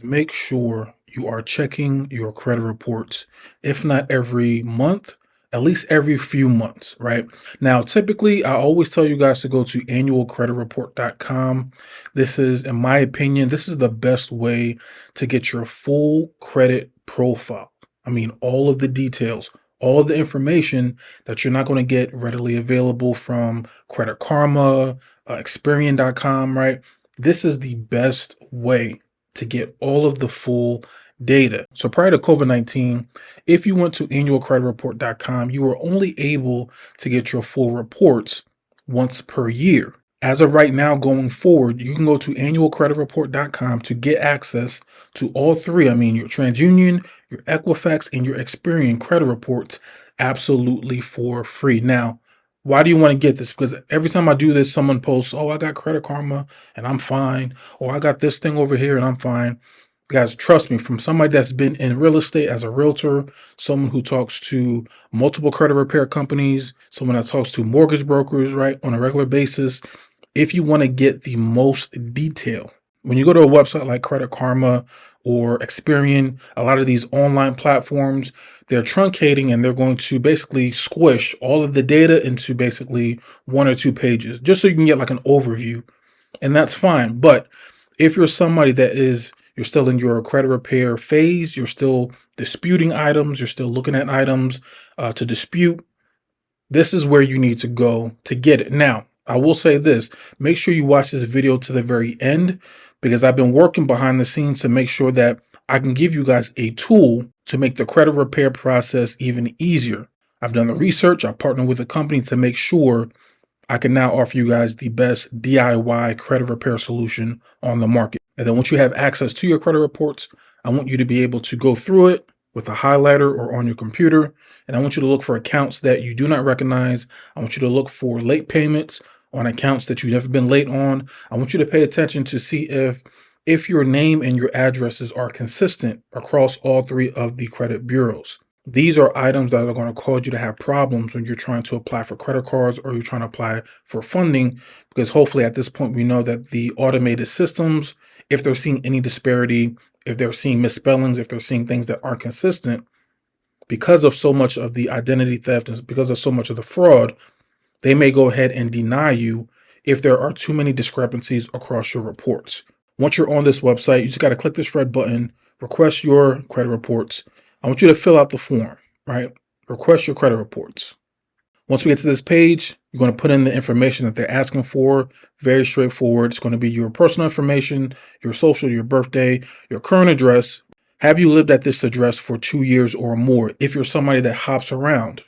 Make sure you are checking your credit reports, if not every month, at least every few months, right? Now, typically, I always tell you guys to go to annualcreditreport.com. This is, in my opinion, this is the best way to get your full credit profile. I mean, all of the details, all of the information that you're not going to get readily available from Credit Karma, Experian.com, right? This is the best way to get all of the full data. So prior to COVID-19, if you went to annualcreditreport.com, you were only able to get your full reports once per year. As of right now, going forward, you can go to annualcreditreport.com to get access to all three. I mean, your TransUnion, your Equifax, and your Experian credit reports absolutely for free. Now, why do you want to get this? Because every time I do this, someone posts, oh, I got Credit Karma and I'm fine. Or I got this thing over here and I'm fine. Guys, trust me, from somebody that's been in real estate as a realtor, someone who talks to multiple credit repair companies, someone that talks to mortgage brokers, right, on a regular basis, if you want to get the most detail, when you go to a website like Credit Karma or Experian, a lot of these online platforms, they're truncating and they're going to basically squish all of the data into basically 1 or 2 pages, just so you can get like an overview. And that's fine. But if you're somebody you're still in your credit repair phase, you're still disputing items, you're still looking at items to dispute, this is where you need to go to get it. Now, I will say this, make sure you watch this video to the very end, because I've been working behind the scenes to make sure that I can give you guys a tool to make the credit repair process even easier. I've done the research. I partnered with a company to make sure I can now offer you guys the best DIY credit repair solution on the market. And then once you have access to your credit reports, I want you to be able to go through it with a highlighter or on your computer. And I want you to look for accounts that you do not recognize. I want you to look for late payments on accounts that you've never been late on. I want you to pay attention to see if your name and your addresses are consistent across all three of the credit bureaus. These are items that are going to cause you to have problems when you're trying to apply for credit cards or you're trying to apply for funding, because hopefully at this point we know that the automated systems, if they're seeing any disparity, if they're seeing misspellings, if they're seeing things that aren't consistent, because of so much of the identity theft and because of so much of the fraud, they may go ahead and deny you if there are too many discrepancies across your reports. Once you're on this website, you just got to click this red button, request your credit reports. I want you to fill out the form, right? Request your credit reports. Once we get to this page, you're going to put in the information that they're asking for. Very straightforward. It's going to be your personal information, your social, your birthday, your current address. Have you lived at this address for 2 years or more? If you're somebody that hops around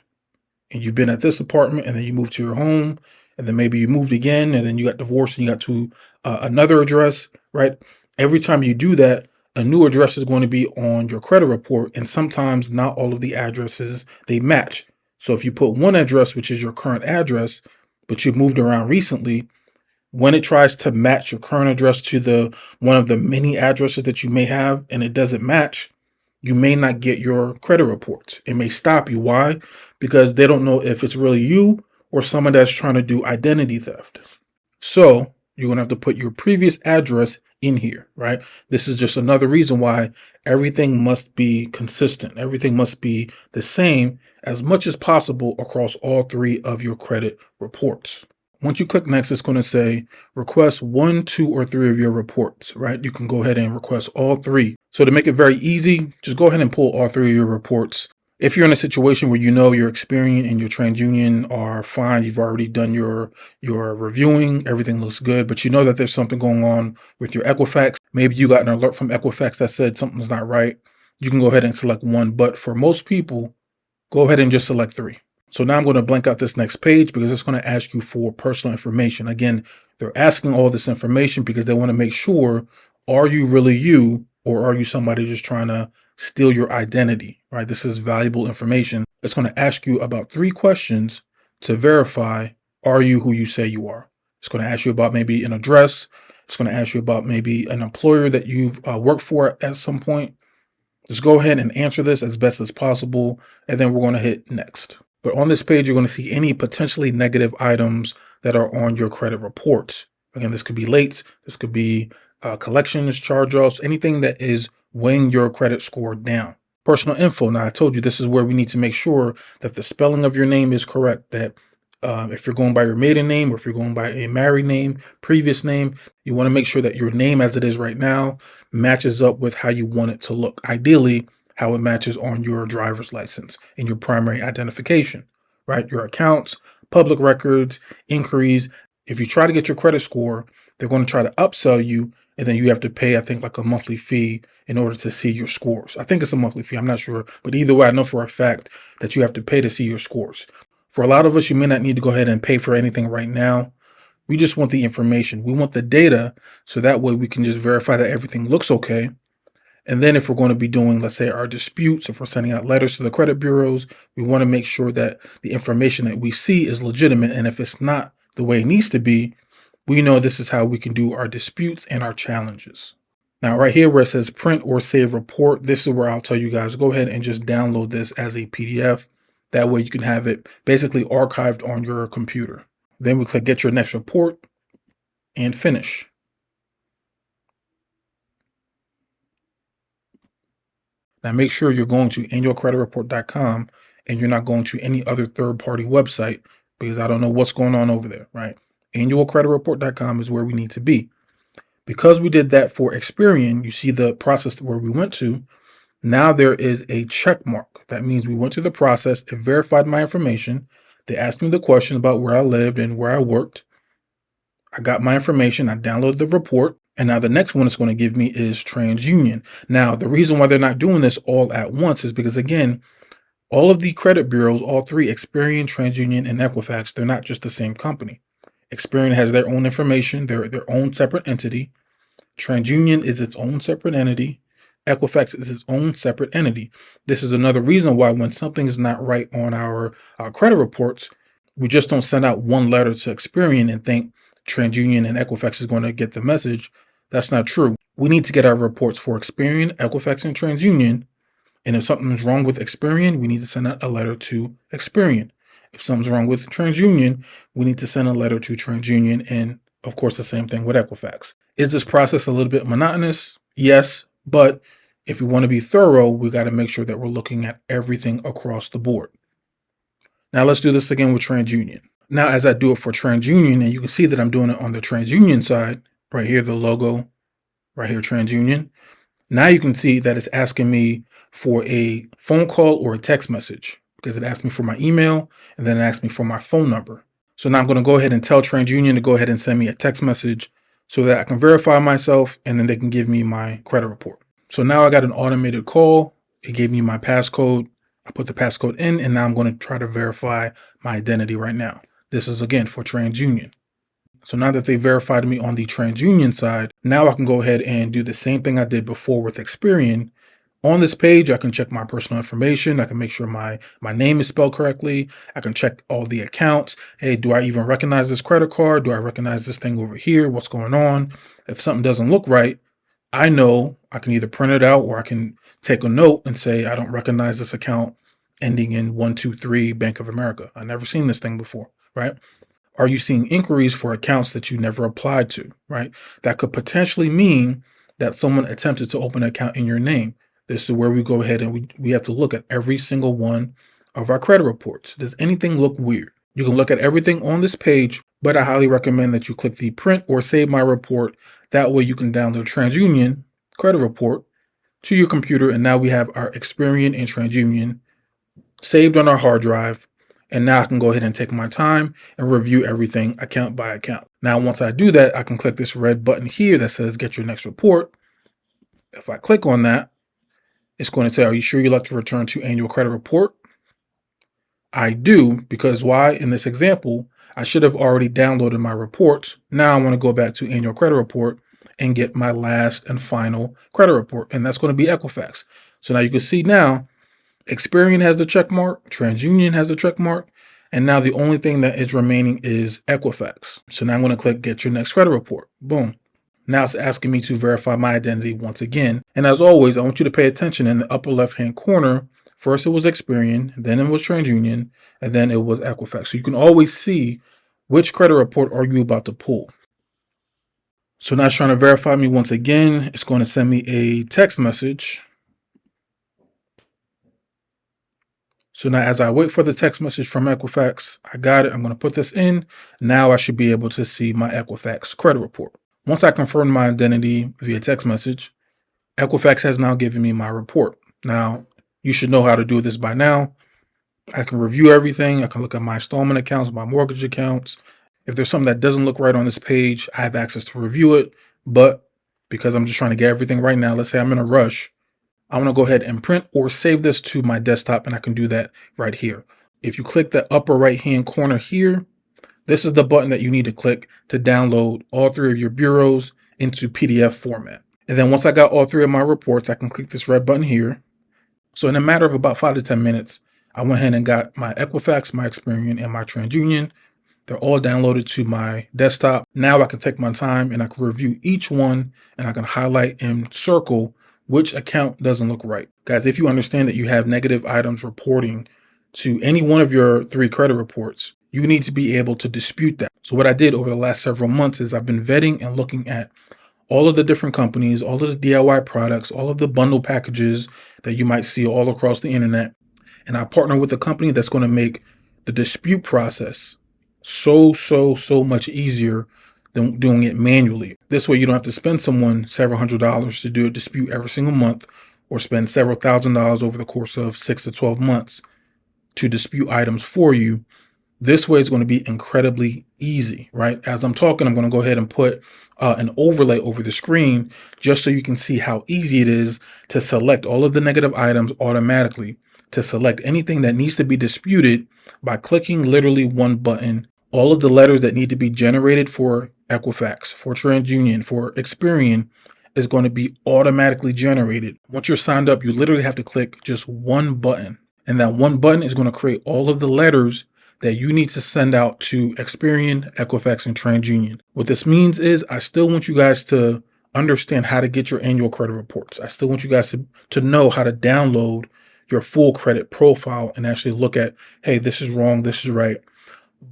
and you've been at this apartment and then you moved to your home and then maybe you moved again and then you got divorced and you got to another address, right? Every time you do that, a new address is going to be on your credit report, and sometimes not all of the addresses, they match. So if you put one address, which is your current address, but you moved around recently, when it tries to match your current address to the one of the many addresses that you may have and it doesn't match, you may not get your credit reports. It may stop you. Why? Because they don't know if it's really you or someone that's trying to do identity theft. So you're going to have to put your previous address in here, right? This is just another reason why everything must be consistent. Everything must be the same as much as possible across all three of your credit reports. Once you click next, it's going to say request 1, 2, or 3 of your reports, right? You can go ahead and request all three. So to make it very easy, just go ahead and pull all three of your reports. If you're in a situation where you know your Experian and your TransUnion are fine, you've already done your reviewing, everything looks good, but you know that there's something going on with your Equifax. Maybe you got an alert from Equifax that said something's not right. You can go ahead and select one, but for most people, go ahead and just select 3. So now I'm going to blank out this next page because it's going to ask you for personal information. Again, they're asking all this information because they want to make sure, are you really you, or are you somebody just trying to steal your identity, right? This is valuable information. It's going to ask you about 3 questions to verify, are you who you say you are? It's going to ask you about maybe an address. It's going to ask you about maybe an employer that you've worked for at some point. Just go ahead and answer this as best as possible, and then we're going to hit next. But on this page, you're going to see any potentially negative items that are on your credit reports. Again, this could be late. This could be collections, charge-offs, anything that is weighing your credit score down. Personal info. Now, I told you this is where we need to make sure that the spelling of your name is correct. That if you're going by your maiden name or if you're going by a married name, previous name, you want to make sure that your name as it is right now matches up with how you want it to look. Ideally, how it matches on your driver's license and your primary identification, right? Your accounts, public records, inquiries. If you try to get your credit score, they're going to try to upsell you, and then you have to pay, I think, like a monthly fee in order to see your scores. I think it's a monthly fee. I'm not sure. But either way, I know for a fact that you have to pay to see your scores. For a lot of us, you may not need to go ahead and pay for anything right now. We just want the information. We want the data so that way we can just verify that everything looks okay. And then if we're going to be doing, let's say, our disputes, if we're sending out letters to the credit bureaus, we want to make sure that the information that we see is legitimate. And if it's not the way it needs to be, we know this is how we can do our disputes and our challenges. Now, right here where it says print or save report, this is where I'll tell you guys, go ahead and just download this as a PDF. That way you can have it basically archived on your computer. Then we click get your next report and finish. Now make sure you're going to annualcreditreport.com and you're not going to any other third-party website, because I don't know what's going on over there, right? Annualcreditreport.com is where we need to be. Because we did that for Experian, you see the process where we went to. Now there is a check mark. That means we went through the process, it verified my information. They asked me the question about where I lived and where I worked. I got my information, I downloaded the report, and now the next one it's going to give me is TransUnion. Now, the reason why they're not doing this all at once is because, again, all of the credit bureaus, all three, Experian, TransUnion, and Equifax, they're not just the same company. Experian has their own information, they're their own separate entity. TransUnion is its own separate entity. Equifax is its own separate entity. This is another reason why when something is not right on our credit reports, we just don't send out one letter to Experian and think TransUnion and Equifax is going to get the message. That's not true. We need to get our reports for Experian, Equifax, and TransUnion. And if something's wrong with Experian, we need to send out a letter to Experian. If something's wrong with TransUnion, we need to send a letter to TransUnion, and of course the same thing with Equifax. Is this process a little bit monotonous? Yes, but if we want to be thorough, we got to make sure that we're looking at everything across the board. Now let's do this again with TransUnion. Now as I do it for TransUnion, and you can see that I'm doing it on the TransUnion side, right here, the logo, right here, TransUnion. Now you can see that it's asking me for a phone call or a text message, because it asked me for my email and then it asked me for my phone number. So now I'm going to go ahead and tell TransUnion to go ahead and send me a text message so that I can verify myself, and then they can give me my credit report. So now I got an automated call. It gave me my passcode. I put the passcode in, and now I'm going to try to verify my identity right now. This is again for TransUnion. So now that they verified me on the TransUnion side, now I can go ahead and do the same thing I did before with Experian. On this page, I can check my personal information. I can make sure my name is spelled correctly. I can check all the accounts. Hey, do I even recognize this credit card? Do I recognize this thing over here? What's going on? If something doesn't look right, I know I can either print it out or I can take a note and say, I don't recognize this account ending in 123 Bank of America. I've never seen this thing before, right? Are you seeing inquiries for accounts that you never applied to, right? That could potentially mean that someone attempted to open an account in your name. This is where we go ahead and we have to look at every single one of our credit reports. Does anything look weird? You can look at everything on this page, but I highly recommend that you click the print or save my report. That way you can download TransUnion credit report to your computer. And now we have our Experian and TransUnion saved on our hard drive. And now I can go ahead and take my time and review everything account by account. Now, once I do that, I can click this red button here that says get your next report. If I click on that, it's going to say, are you sure you'd like to return to annual credit report? I do, because why? In this example, I should have already downloaded my reports. Now I want to go back to annual credit report and get my last and final credit report. And that's going to be Equifax. So now you can see now, Experian has the check mark, TransUnion has the check mark, and now the only thing that is remaining is Equifax. So now I'm going to click get your next credit report. Boom. Now it's asking me to verify my identity once again. And as always, I want you to pay attention in the upper left-hand corner. First it was Experian, then it was TransUnion, and then it was Equifax. So you can always see which credit report are you about to pull. So now it's trying to verify me once again. It's going to send me a text message. So now as I wait for the text message from Equifax, I got it. I'm going to put this in. Now I should be able to see my Equifax credit report. Once I confirm my identity via text message, Equifax has now given me my report. Now, you should know how to do this by now. I can review everything. I can look at my installment accounts, my mortgage accounts. If there's something that doesn't look right on this page, I have access to review it. But because I'm just trying to get everything right now, let's say I'm in a rush, I want to go ahead and print or save this to my desktop, and I can do that right here. If you click the upper right-hand corner here, this is the button that you need to click to download all three of your bureaus into PDF format. And then once I got all three of my reports, I can click this red button here. So in a matter of about 5 to 10 minutes, I went ahead and got my Equifax, my Experian, and my TransUnion. They're all downloaded to my desktop. Now I can take my time and I can review each one, and I can highlight and circle which account doesn't look right. Guys, if you understand that you have negative items reporting to any one of your 3 credit reports, you need to be able to dispute that. So what I did over the last several months is I've been vetting and looking at all of the different companies, all of the DIY products, all of the bundle packages that you might see all across the internet. And I partner with a company that's going to make the dispute process so much easier than doing it manually. This way you don't have to spend someone several $100s to do a dispute every single month, or spend several $1,000s over the course of 6 to 12 months to dispute items for you. This way is going to be incredibly easy, right? As I'm talking, I'm going to go ahead and put an overlay over the screen just so you can see how easy it is to select all of the negative items automatically, to select anything that needs to be disputed by clicking literally one button. All of the letters that need to be generated for Equifax, for TransUnion, for Experian is going to be automatically generated. Once you're signed up, you literally have to click just one button, and that one button is going to create all of the letters that you need to send out to Experian, Equifax, and TransUnion. What this means is I still want you guys to understand how to get your annual credit reports. I still want you guys to know how to download your full credit profile and actually look at, hey, this is wrong, this is right.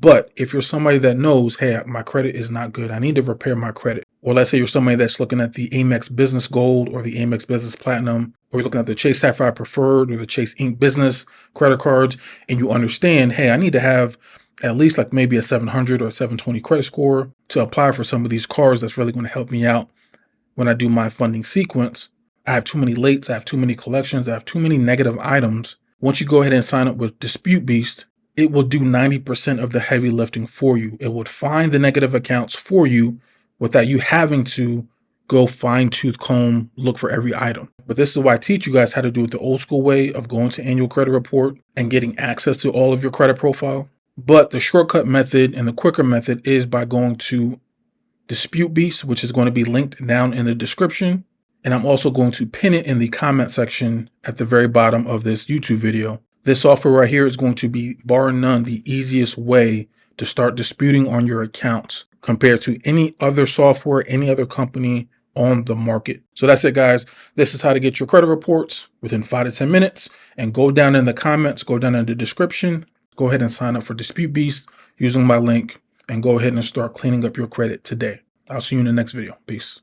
But if you're somebody that knows, hey, my credit is not good, I need to repair my credit. Or let's say you're somebody that's looking at the Amex Business Gold or the Amex Business Platinum, or you're looking at the Chase Sapphire Preferred or the Chase Ink Business credit cards, and you understand, hey, I need to have at least like maybe a 700 or a 720 credit score to apply for some of these cards that's really going to help me out when I do my funding sequence. I have too many lates, I have too many collections, I have too many negative items. Once you go ahead and sign up with Dispute Beast, it will do 90% of the heavy lifting for you. It would find the negative accounts for you without you having to go fine tooth comb, look for every item. But this is why I teach you guys how to do it the old school way of going to annual credit report and getting access to all of your credit profile. But the shortcut method and the quicker method is by going to Dispute Beast, which is going to be linked down in the description. And I'm also going to pin it in the comment section at the very bottom of this YouTube video. This software right here is going to be, bar none, the easiest way to start disputing on your accounts compared to any other software, any other company on the market. So that's it, guys. This is how to get your credit reports within 5 to 10 minutes. And go down in the comments, go down in the description, go ahead and sign up for Dispute Beast using my link, and go ahead and start cleaning up your credit today. I'll see you in the next video. Peace.